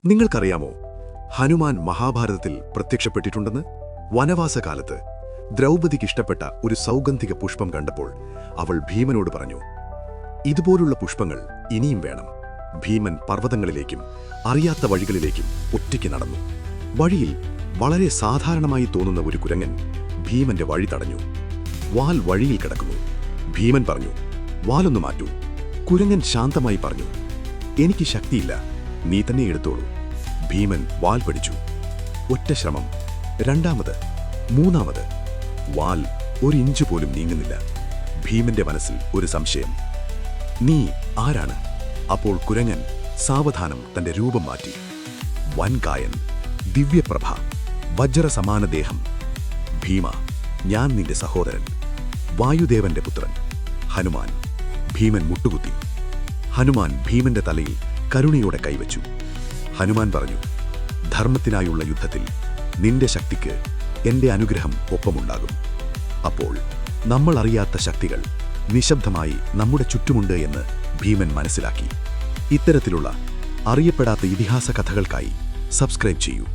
നിങ്ങൾക്കറിയാമോ, ഹനുമാൻ മഹാഭാരതത്തിൽ പ്രത്യക്ഷപ്പെട്ടിട്ടുണ്ടെന്ന്? വനവാസകാലത്ത് ദ്രൗപദിക്കിഷ്ടപ്പെട്ട ഒരു സൗഗന്ധിക പുഷ്പം കണ്ടപ്പോൾ അവൾ ഭീമനോട് പറഞ്ഞു, ഇതുപോലുള്ള പുഷ്പങ്ങൾ ഇനിയും വേണം. ഭീമൻ പർവ്വതങ്ങളിലേക്കും അറിയാത്ത വഴികളിലേക്കും ഒറ്റയ്ക്ക് നടന്നു. വഴിയിൽ വളരെ സാധാരണമായി തോന്നുന്ന ഒരു കുരങ്ങൻ ഭീമന്റെ വഴി തടഞ്ഞു. വാൽ വഴിയിൽ കിടക്കുന്നു. ഭീമൻ പറഞ്ഞു, വാലൊന്നു മാറ്റൂ. കുരങ്ങൻ ശാന്തമായി പറഞ്ഞു, എനിക്ക് ശക്തിയില്ല, നീ തന്നെ എടുത്തോളൂ. ഭീമൻ വാൽ പിടിച്ചു. ഒറ്റ ശ്രമം, രണ്ടാമത്, മൂന്നാമത്. വാൽ ഒരു ഇഞ്ച് പോലും നീങ്ങുന്നില്ല. ഭീമന്റെ മനസ്സിൽ ഒരു സംശയം, നീ ആരാണ്? അപ്പോൾ കുരങ്ങൻ സാവധാനം തന്റെ രൂപം മാറ്റി. വൻകായൻ, ദിവ്യപ്രഭ, വജ്രസമാന ദേഹം. ഭീമ, ഞാൻ നിന്റെ സഹോദരൻ, വായുദേവന്റെ പുത്രൻ, ഹനുമാൻ. ഭീമൻ മുട്ടുകുത്തി. ഹനുമാൻ ഭീമന്റെ തലയിൽ കരുണയോടെ കൈവച്ചു. ഹനുമാൻ പറഞ്ഞു, ധർമ്മത്തിനായുള്ള യുദ്ധത്തിൽ നിന്റെ ശക്തിക്ക് എന്റെ അനുഗ്രഹം ഒപ്പമുണ്ടാകും. അപ്പോൾ നമ്മൾ അറിയാത്ത ശക്തികൾ നിശബ്ദമായി നമ്മുടെ ചുറ്റുമുണ്ട് എന്ന് ഭീമൻ മനസ്സിലാക്കി. ഇത്തരത്തിലുള്ള അറിയപ്പെടാത്ത ഇതിഹാസ കഥകൾക്കായി സബ്സ്ക്രൈബ് ചെയ്യൂ.